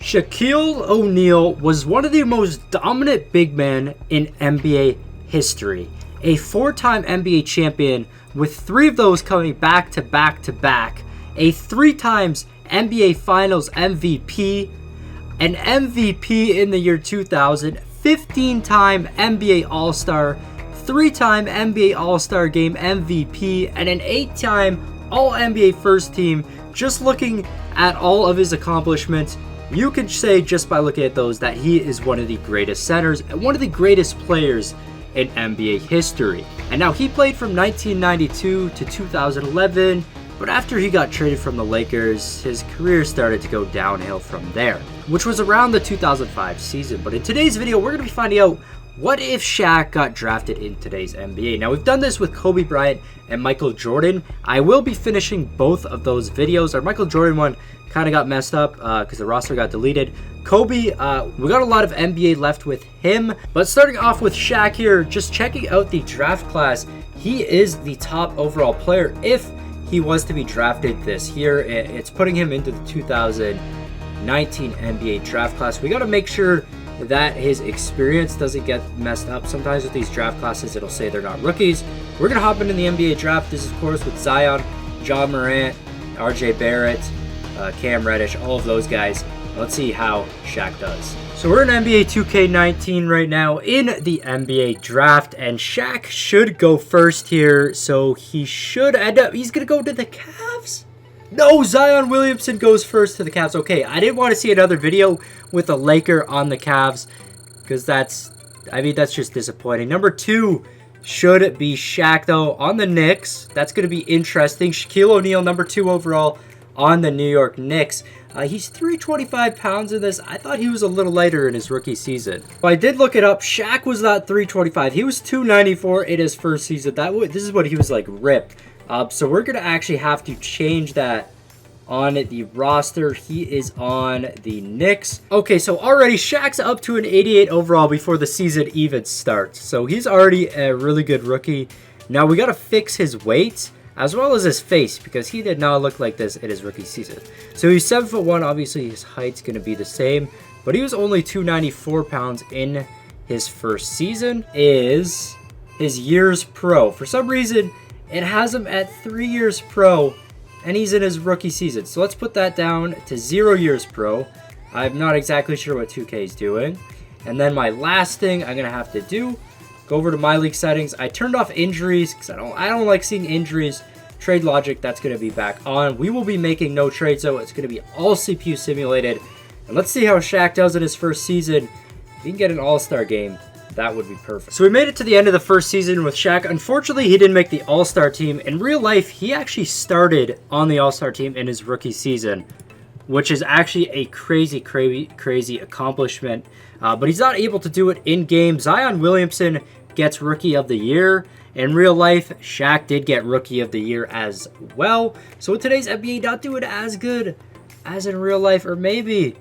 Shaquille O'Neal was one of the most dominant big men in NBA history. A four-time NBA champion with three of those coming back to back to back. A three times NBA Finals MVP. An MVP in the year 2000. 15-time NBA All-Star. Three-time NBA All-Star Game MVP. And an 8-time All-NBA First Team. Just looking at all of his accomplishments, you could say just by looking at those that he is one of the greatest centers and one of the greatest players in NBA history. And now he played from 1992 to 2011, but after he got traded from the Lakers, his career started to go downhill from there, which was around the 2005 season. But in today's video, we're going to be finding out what if Shaq got drafted in today's NBA. Now, we've done this with Kobe Bryant and Michael Jordan. I will be finishing both of those videos. Our Michael Jordan one kind of got messed up because the roster got deleted. Kobe, we got a lot of NBA left with him. But starting off with Shaq here, just checking out the draft class, he is the top overall player if he was to be drafted this year. It's putting him into the 2019 NBA draft class. We got to make sure that his experience doesn't get messed up. Sometimes with these draft classes, it'll say they're not rookies. We're going to hop into the NBA draft. This is, of course, with Zion, John Morant, RJ Barrett, Cam Reddish, all of those guys. Let's see how Shaq does. So we're in NBA 2K19 right now in the NBA draft, and Shaq should go first here. So he should end up, he's going to go to the Cavs? No, Zion Williamson goes first to the Cavs. Okay, I didn't want to see another video with a Laker on the Cavs because that's just disappointing. Number 2 should be Shaq, though, on the Knicks. That's going to be interesting. Shaquille O'Neal, number 2 overall on the New York Knicks. He's 325 pounds in this. I thought he was a little lighter in his rookie season. Well, I did look it up. Shaq was not 325. He was 294 in his first season. This is what he was like ripped. So we're going to actually have to change that on the roster. He is on the Knicks. Okay, so already Shaq's up to an 88 overall before the season even starts. So he's already a really good rookie. Now we got to fix his weight as well as his face because he did not look like this in his rookie season. So he's 7'1". Obviously his height's going to be the same, but he was only 294 pounds in his first season. Is his years pro. For some reason, it has him at 3 years pro, and he's in his rookie season. So let's put that down to 0 years pro. I'm not exactly sure what 2K is doing. And then my last thing I'm going to have to do, go over to my league settings. I turned off injuries because I don't like seeing injuries. Trade logic, that's going to be back on. We will be making no trades, though. It's going to be all CPU simulated. And let's see how Shaq does in his first season. If he can get an all-star game, that would be perfect. So we made it to the end of the first season with Shaq. Unfortunately, he didn't make the All-Star team. In real life, he actually started on the All-Star team in his rookie season, which is actually a crazy accomplishment. But he's not able to do it in-game. Zion Williamson gets Rookie of the Year. In real life, Shaq did get Rookie of the Year as well. So in today's NBA, not doing as good as in real life, or maybe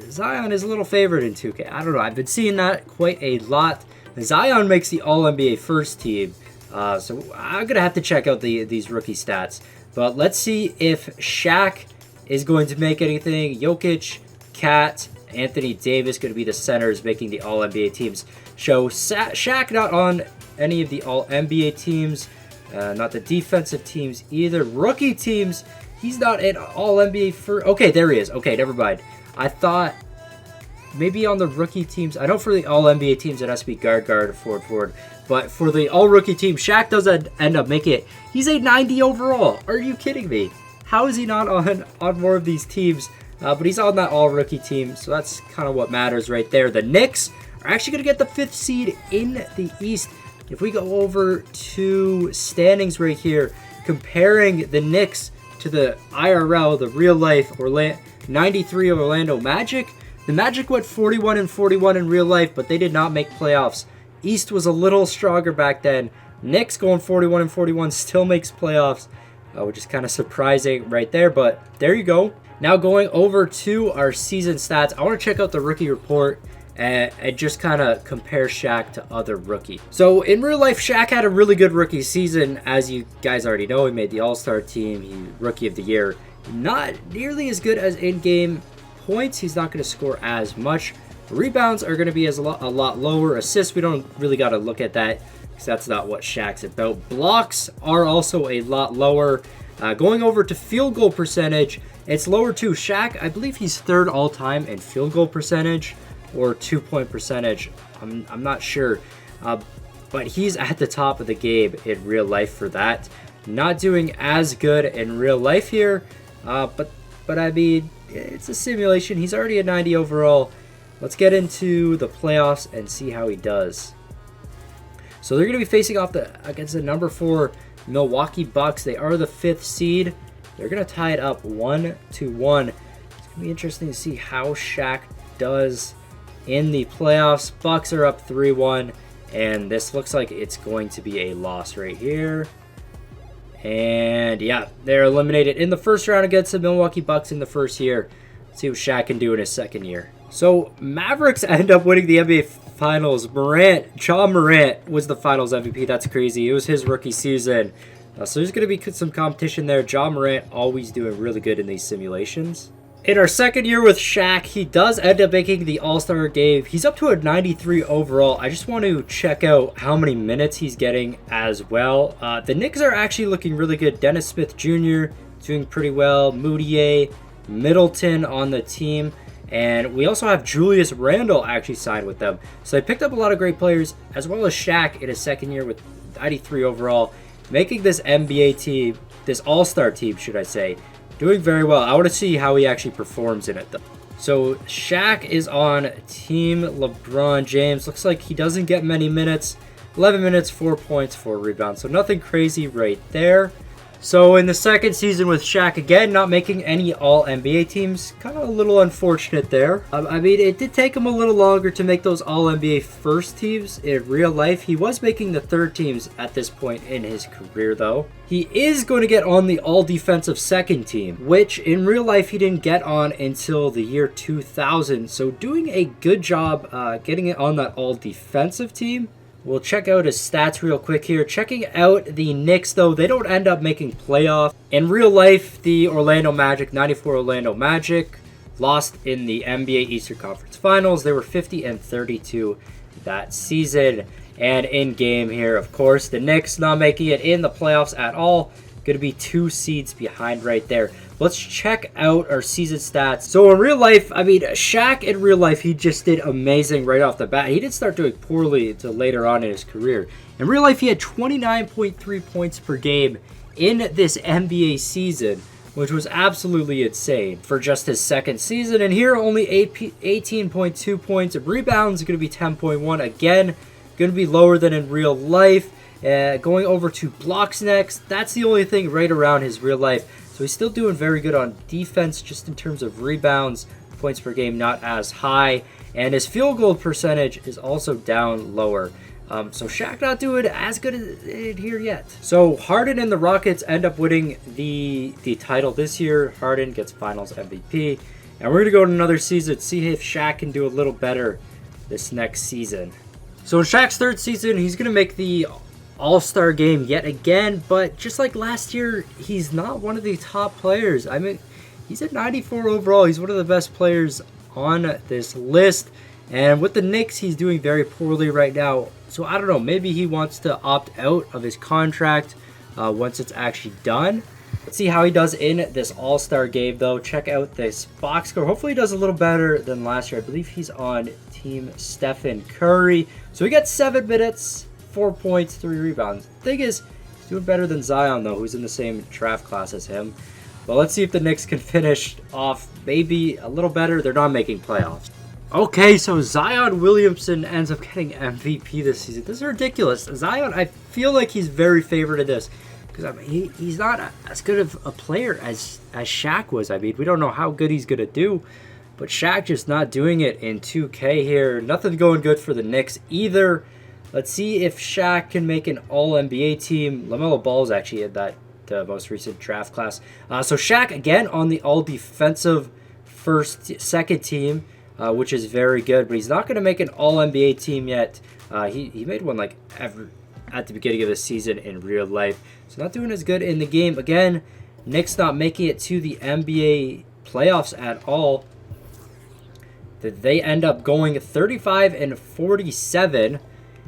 Zion is a little favored in 2K. I don't know. I've been seeing that quite a lot. Zion makes the All-NBA first team. So I'm going to have to check out these rookie stats. But let's see if Shaq is going to make anything. Jokic, Cat, Anthony Davis going to be the centers making the All-NBA teams. So Shaq not on any of the All-NBA teams. Not the defensive teams either. Rookie teams. He's not an All-NBA for... Okay, there he is. Okay, never mind. I thought maybe on the rookie teams... I know for the All-NBA teams, it has to be guard, forward. But for the All-Rookie team, Shaq doesn't end up making it. He's a 90 overall. Are you kidding me? How is he not on more of these teams? But he's on that All-Rookie team, so that's kind of what matters right there. The Knicks are actually going to get the 5th seed in the East. If we go over to standings right here, comparing the Knicks to the IRL, the real life 93 Orlando Magic. The Magic went 41-41 in real life, but they did not make playoffs. East was a little stronger back then. Knicks going 41-41 still makes playoffs, which is kind of surprising right there, but there you go. Now going over to our season stats, I want to check out the rookie report and just kind of compare Shaq to other rookies. So in real life, Shaq had a really good rookie season. As you guys already know, he made the All-Star team, he Rookie of the Year. Not nearly as good as in-game points, he's not going to score as much. Rebounds are going to be a lot lower. Assists, we don't really got to look at that because that's not what Shaq's about. Blocks are also a lot lower. Going over to field goal percentage, it's lower too. Shaq, I believe he's third all-time in field goal percentage or two-point percentage. I'm not sure. But he's at the top of the game in real life for that. Not doing as good in real life here. But I mean, it's a simulation. He's already a 90 overall. Let's get into the playoffs and see how he does. So they're going to be facing off against the number 4 Milwaukee Bucks. They are the 5th seed. They're going to tie it up 1-1. It's going to be interesting to see how Shaq does in the playoffs. Bucks are up 3-1, and this looks like it's going to be a loss right here. And yeah, they're eliminated in the first round against the Milwaukee Bucks in the first year. Let's see what Shaq can do in his second year. So Mavericks end up winning the NBA Finals. John Morant was the Finals MVP. That's crazy. It was his rookie season. So there's going to be some competition there. John Morant always doing really good in these simulations. In our second year with Shaq, he does end up making the All-Star game. He's up to a 93 overall. I just want to check out how many minutes he's getting as well. The Knicks are actually looking really good. Dennis Smith Jr. doing pretty well. Moutier, Middleton on the team. And we also have Julius Randle actually signed with them. So they picked up a lot of great players, as well as Shaq in his second year with 93 overall, making this NBA team, this All-Star team, should I say, doing very well. I want to see how he actually performs in it, though. So Shaq is on Team LeBron James. Looks like he doesn't get many minutes. 11 minutes, 4 points, 4 rebounds. So nothing crazy right there. So in the second season with Shaq, again, not making any All-NBA teams. Kind of a little unfortunate there. I mean, it did take him a little longer to make those All-NBA first teams in real life. He was making the third teams at this point in his career, though. He is going to get on the All-Defensive second team, which in real life he didn't get on until the year 2000. So doing a good job getting it on that All-Defensive team. We'll check out his stats real quick here. Checking out the Knicks, though, they don't end up making playoffs. In real life, the Orlando Magic, 94 Orlando Magic, lost in the NBA Eastern Conference Finals. They were 50-32 that season. And in game here, of course, the Knicks not making it in the playoffs at all. Going to be 2 seeds behind right there. Let's check out our season stats. So in real life, I mean, Shaq in real life, he just did amazing right off the bat. He didn't start doing poorly until later on in his career. In real life, he had 29.3 points per game in this NBA season, which was absolutely insane for just his second season. And here, only 18.2 points of rebounds. Going to be 10.1. Again, going to be lower than in real life. Going over to blocks next. That's the only thing right around his real life. So he's still doing very good on defense, just in terms of rebounds, points per game not as high, and his field goal percentage is also down lower. So Shaq not doing as good as it here yet. So Harden and the Rockets end up winning the title this year. Harden gets Finals MVP, and we're gonna go to another season, see if Shaq can do a little better this next season. So in Shaq's third season, he's gonna make the All-Star game yet again, but just like last year, he's not one of the top players. I mean, he's at 94 overall. He's one of the best players on this list, and with the Knicks, he's doing very poorly right now. So I don't know, maybe he wants to opt out of his contract once it's actually done. Let's see how he does in this All-Star game, though. Check out this box score. Hopefully he does a little better than last year. I believe he's on Team Stephen Curry. So he got 7 minutes, 4 points, 3 rebounds. Thing is, he's doing better than Zion, though, who's in the same draft class as him. But let's see if the Knicks can finish off maybe a little better. They're not making playoffs. Okay, so Zion Williamson ends up getting MVP this season. This is ridiculous. Zion, I feel like he's very favored in this. Because I mean, he's not as good of a player as Shaq was. I mean, we don't know how good he's going to do. But Shaq just not doing it in 2K here. Nothing going good for the Knicks either. Let's see if Shaq can make an All-NBA team. LaMelo Ball's actually in that most recent draft class. So Shaq, again, on the All-Defensive second team, which is very good. But he's not going to make an All-NBA team yet. He made one like at the beginning of the season in real life. So not doing as good in the game. Again, Knicks not making it to the NBA playoffs at all. They end up going 35 and 47.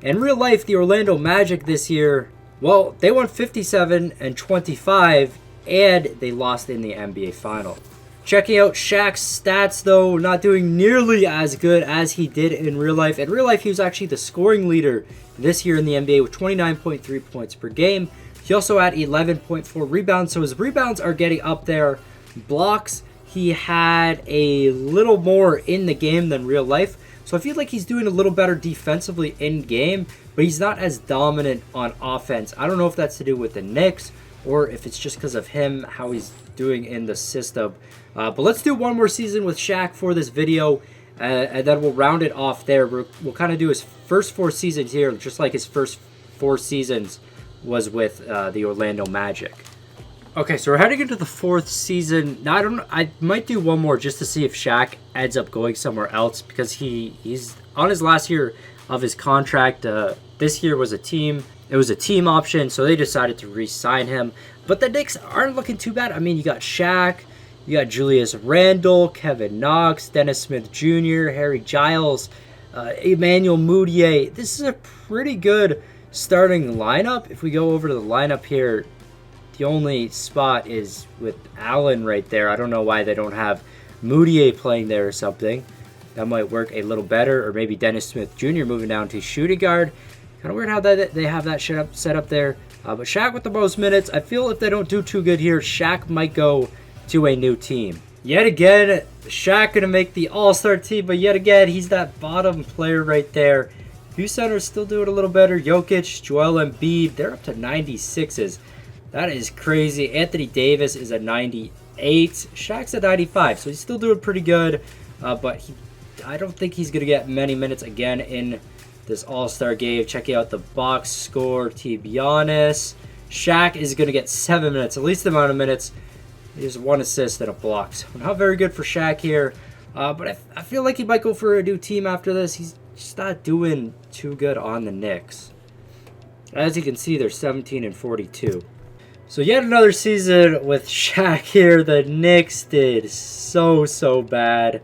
In real life, the Orlando Magic this year, well, they won 57 and 25, and they lost in the NBA final. Checking out Shaq's stats, though, not doing nearly as good as he did in real life. In real life, he was actually the scoring leader this year in the NBA with 29.3 points per game. He also had 11.4 rebounds, so his rebounds are getting up there. Blocks, he had a little more in the game than real life. So I feel like he's doing a little better defensively in game, but he's not as dominant on offense. I don't know if that's to do with the Knicks or if it's just because of him, how he's doing in the system. But let's do one more season with Shaq for this video, and then we'll round it off there. We'll kind of do his first 4 seasons here, just like his first 4 seasons was with the Orlando Magic. Okay, so we're heading into the 4th season. Now, I might do one more just to see if Shaq ends up going somewhere else, because he's on his last year of his contract. This year was a team. It was a team option, so they decided to re-sign him. But the Knicks aren't looking too bad. I mean, you got Shaq, you got Julius Randle, Kevin Knox, Dennis Smith Jr., Harry Giles, Emmanuel Mudiay. This is a pretty good starting lineup. If we go over to the lineup here, the only spot is with Allen right there. I don't know why they don't have Mudiay playing there or something. That might work a little better. Or maybe Dennis Smith Jr. moving down to shooting guard. Kind of weird how they have that set up there. But Shaq with the most minutes. I feel if they don't do too good here, Shaq might go to a new team. Yet again, Shaq going to make the All-Star team. But yet again, he's that bottom player right there. Few centers still doing a little better. Jokic, Joel Embiid, they're up to 96s. That is crazy. Anthony Davis is a 98. Shaq's a 95, so he's still doing pretty good. But I don't think he's going to get many minutes again in this All-Star game. Checking out the box score, to be honest, Shaq is going to get 7 minutes, at least the amount of minutes. He has 1 assist and a block. So not very good for Shaq here. But I feel like he might go for a new team after this. He's just not doing too good on the Knicks. As you can see, they're 17 and 42. So yet another season with Shaq here. The Knicks did so bad.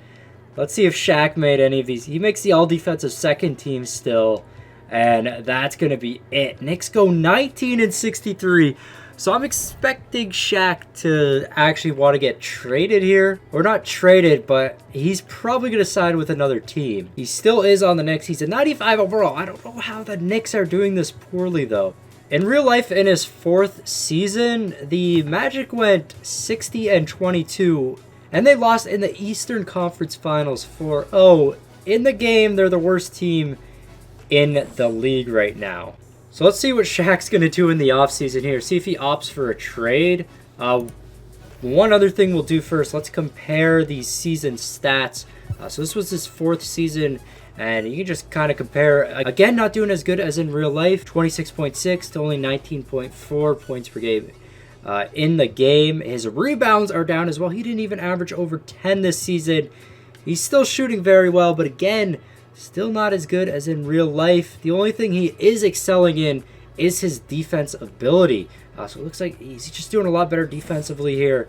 Let's see if Shaq made any of these. He makes the all-defensive second team still. And that's going to be it. Knicks go 19 and 63. So I'm expecting Shaq to actually want to get traded here. Or not traded, but he's probably going to sign with another team. He still is on the Knicks. He's a 95 overall. I don't know how the Knicks are doing this poorly, though. In real life, in his 4th season, the Magic went 60 and 22, and they lost in the Eastern Conference Finals 4-0. In the game, they're the worst team in the league right now. So let's see what Shaq's going to do in the offseason here. See if he opts for a trade. One other thing we'll do first, let's compare these season stats. So this was his 4th season. And you can just kind of compare. Again, not doing as good as in real life. 26.6 to only 19.4 points per game in the game. His rebounds are down as well. He didn't even average over 10 this season. He's still shooting very well, but again, still not as good as in real life. The only thing he is excelling in is his defense ability. So it looks like he's just doing a lot better defensively here.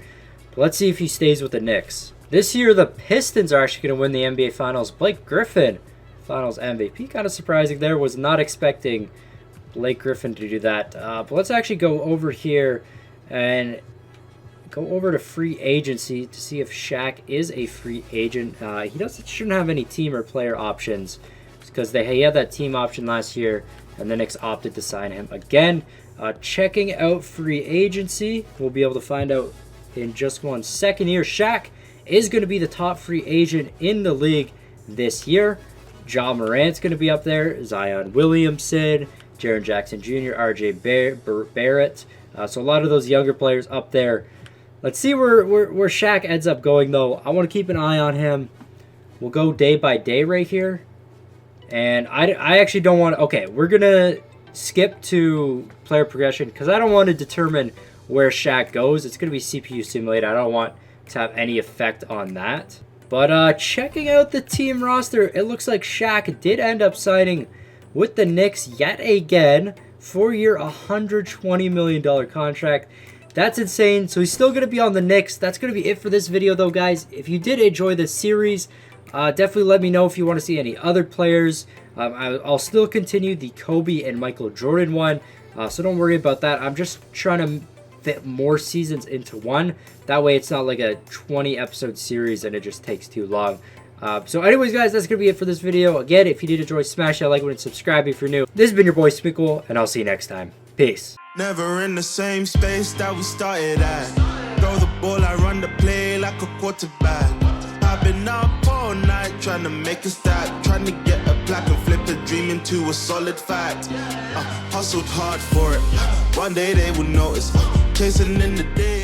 But let's see if he stays with the Knicks. This year, the Pistons are actually going to win the NBA Finals. Blake Griffin, Finals MVP. Kind of surprising there. Was not expecting Blake Griffin to do that. But let's actually go over here and go over to free agency to see if Shaq is a free agent. He shouldn't have any team or player options because he had that team option last year, and the Knicks opted to sign him again. Checking out free agency, we'll be able to find out in just 1 second here. Shaq is going to be the top free agent in the league this year. Ja Morant's going to be up there. Zion Williamson, Jaren Jackson Jr., R.J. Barrett. So a lot of those younger players up there. Let's see where Shaq ends up going, though. I want to keep an eye on him. We'll go day by day right here. And I actually don't want to... Okay, we're going to skip to player progression because I don't want to determine where Shaq goes. It's going to be CPU simulated. I don't want to have any effect on that. But checking out the team roster, it looks like Shaq did end up signing with the Knicks yet again. 4-year, $120 million contract. That's insane. So he's still going to be on the Knicks. That's going to be it for this video, though, guys. If you did enjoy this series, Definitely let me know if you want to see any other players. I'll still continue the Kobe and Michael Jordan one, so don't worry about that. I'm just trying to fit more seasons into one. That way it's not like a 20 episode series and it just takes too long. So anyways, guys, that's going to be it for this video. Again, if you did enjoy, smash that like button and subscribe if you're new. This has been your boy Smequle, and I'll see you next time. Peace. Never in the same space that we started at. Throw the ball, I run the play like a quarterback. I've been up all night trying to make a stack, trying to get a plaque and flip a dream into a solid fact. Hustled hard for it. One day they will notice. Chasing in the day.